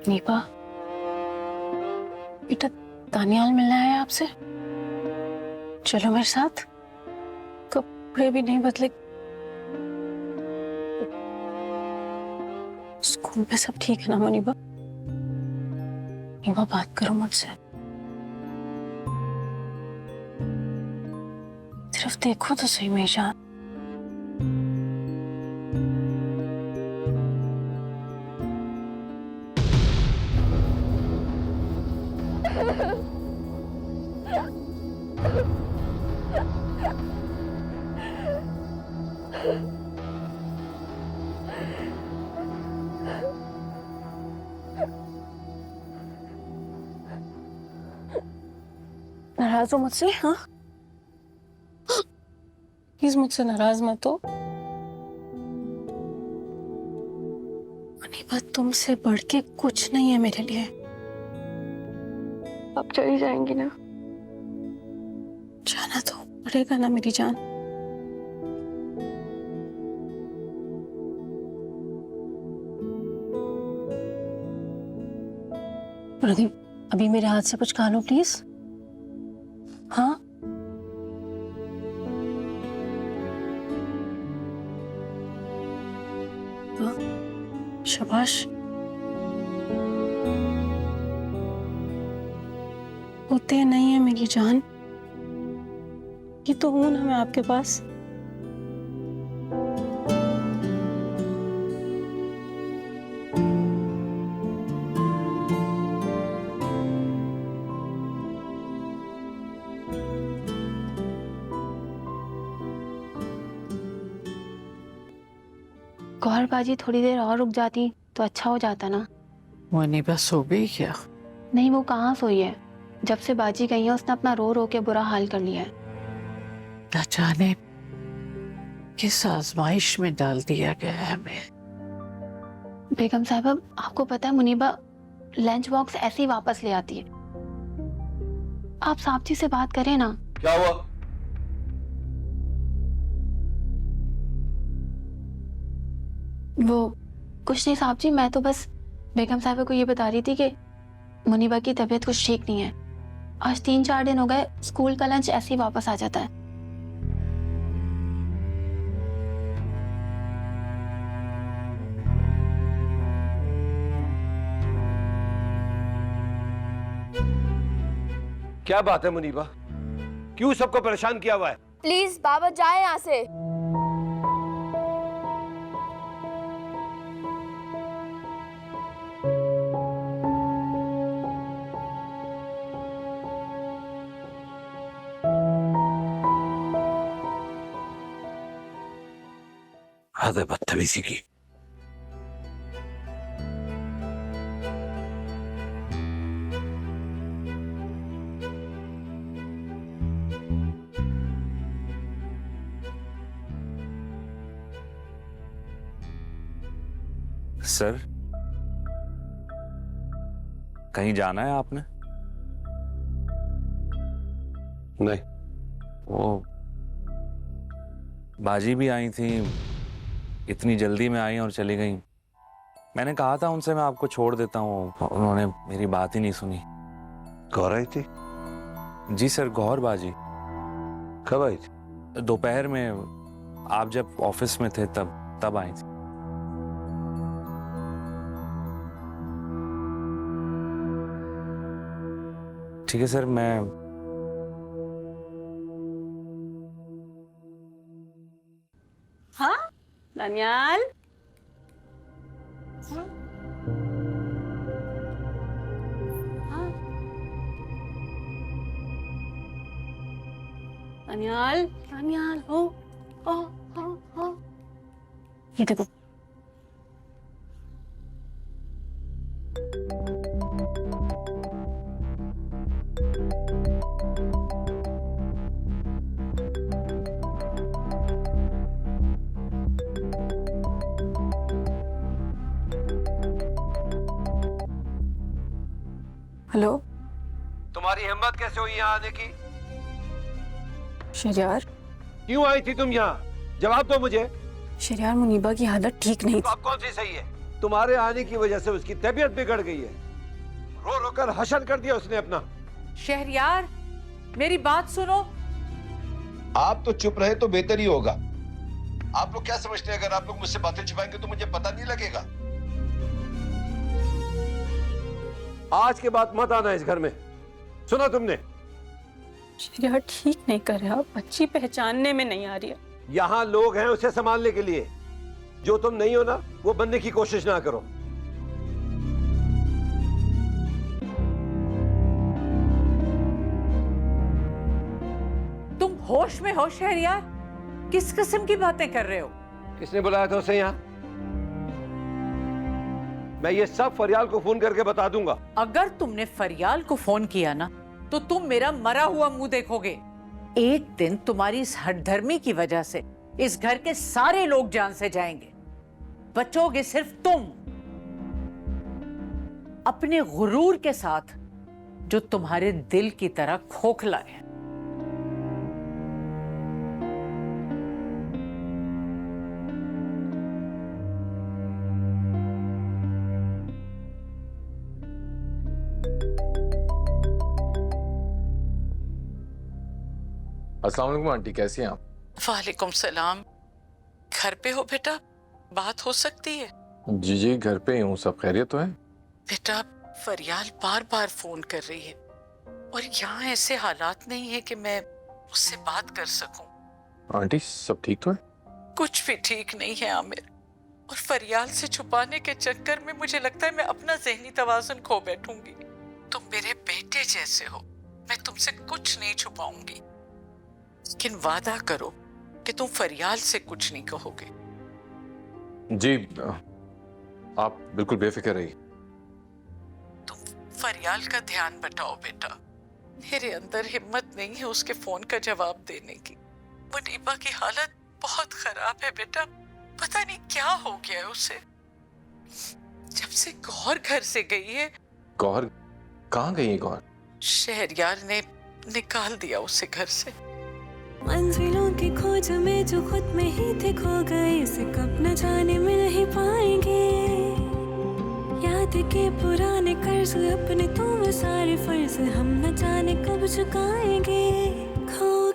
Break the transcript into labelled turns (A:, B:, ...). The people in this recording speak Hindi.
A: नीपा, बेटा दानियाल मिलने आया आपसे। चलो मेरे साथ। कपड़े भी नहीं बदले। स्कूल में सब ठीक है ना मुनीबा? नीपा बात करो मुझसे। सिर्फ देखो तो सही मेरी जान। नाराज हो मुझसे? हाँ, प्लीज मुझसे नाराज मत हो। मुनीबा तुमसे बढ़ के कुछ नहीं है मेरे लिए। अब चली जाएंगी ना? जाना तो पड़ेगा ना मेरी जान। प्रदीप, अभी मेरे हाथ से कुछ खा लो प्लीज। हाँ, शाबाश। होते नहीं है मेरी जान, ये तो हूं ना मैं आपके पास।
B: गौर बाजी थोड़ी देर और रुक जाती तो अच्छा हो जाता ना।
C: मुनीबा सो गई क्या?
B: नहीं, वो कहाँ सोई है। जब से बाजी गई है उसने अपना रो रो के बुरा हाल कर लिया है।
C: न जाने किस आजमाइश में डाल दिया गया है हमें।
B: बेगम साहब, आपको पता है मुनीबा लंच बॉक्स ऐसे ही वापस ले आती है। आप साहब जी से बात करें ना।
D: क्या हुआ?
B: वो कुछ नहीं साहब जी, मैं तो बस बेगम साहब को ये बता रही थी कि मुनीबा की तबीयत कुछ ठीक नहीं है। आज 3-4 दिन हो गए, स्कूल का लंच ऐसे ही वापस आ जाता है।
D: क्या बात है मुनीबा? क्यों सबको परेशान किया हुआ है?
E: प्लीज बाबा जाए यहाँ से।
D: हद है बदतमीजी की।
F: सर, कहीं जाना है आपने?
D: नहीं।
F: वो बाजी भी आई थी, इतनी जल्दी में आई और चली गई। मैंने कहा था उनसे मैं आपको छोड़ देता हूँ, उन्होंने मेरी बात ही नहीं सुनी।
D: गौर आई थी?
F: जी सर, गौर बाजी।
D: कब आई थी?
F: दोपहर में, आप जब ऑफिस में थे तब आई थी। ठीक है सर, मैं
A: हाँ दानियाल, दानियाल दानियाल हो ये देखो। हेलो,
D: तुम्हारी हिम्मत कैसे हुई यहाँ आने की?
A: शरियार।
D: क्यों आई थी तुम यहाँ? जवाब दो मुझे।
A: शरियार, मुनीबा की हालत ठीक नहीं
D: तो अब कौन सी सही है? तुम्हारे आने की वजह से उसकी तबीयत बिगड़ गई है। रो रो कर हशन कर दिया उसने अपना।
C: शहरयार, मेरी बात सुनो।
G: आप तो चुप रहे तो बेहतर ही होगा। आप लोग क्या समझते हैं, अगर आप लोग मुझसे बातें छुपाएंगे तो मुझे पता नहीं लगेगा?
D: आज के बाद मत आना इस घर में, सुना तुमने?
A: शहरयार ठीक नहीं कर रहा, बच्ची पहचानने में नहीं आ रही है।
D: यहाँ लोग हैं उसे संभालने के लिए। जो तुम नहीं हो ना, वो बनने की कोशिश ना करो।
C: तुम होश में हो शहरयार? किस किस्म की बातें कर रहे हो?
D: किसने बुलाया था उसे यहाँ? मैं ये सब फरियाल को फोन करके बता दूंगा।
C: अगर तुमने फरियाल को फोन किया ना, तो तुम मेरा मरा हुआ मुंह देखोगे। एक दिन तुम्हारी इस हठधर्मी की वजह से इस घर के सारे लोग जान से जाएंगे। बचोगे सिर्फ तुम, अपने गुरूर के साथ जो तुम्हारे दिल की तरह खोखला है।
H: अस्सलाम वालेकुम आंटी, कैसी हैं आप?
C: वालेकुम सलाम। घर पे हो बेटा? बात हो सकती है?
H: जी जी, घर पे ही हूँ। सब खैरियत तो है?
C: बेटा, फरियाल बार बार फोन कर रही है और यहाँ ऐसे हालात नहीं है कि मैं उससे बात कर सकूं।
H: आंटी सब ठीक तो है?
C: कुछ भी ठीक नहीं है आमिर, और फरियाल से छुपाने के चक्कर में मुझे लगता है मैं अपना ज़हनी तवाज़ुन खो बैठूंगी। तुम मेरे बेटे जैसे हो, मैं तुमसे कुछ नहीं छुपाऊंगी, लेकिन वादा करो कि तुम फरियाल से कुछ नहीं कहोगे।
H: जी, आप बिल्कुल बेफिक्र रहिए।
C: तुम फरियाल का ध्यान बटाओ बेटा। मेरे अंदर हिम्मत नहीं है उसके फोन का जवाब देने की। मुनीबा की हालत बहुत खराब है बेटा, पता नहीं क्या हो गया है उसे। जब से गौहर घर से गई है।
H: गौहर कहाँ गई है? गौहर
C: शहरयार ने निकाल दिया उसे घर से।
I: मंजिलों की खोज में जो खुद में ही थे खो गए, इसे कब न जाने मिल ही पाएंगे। याद के पुराने कर्ज अपने तो वो सारे फर्ज हम न जाने कब चुकाएंगे। खो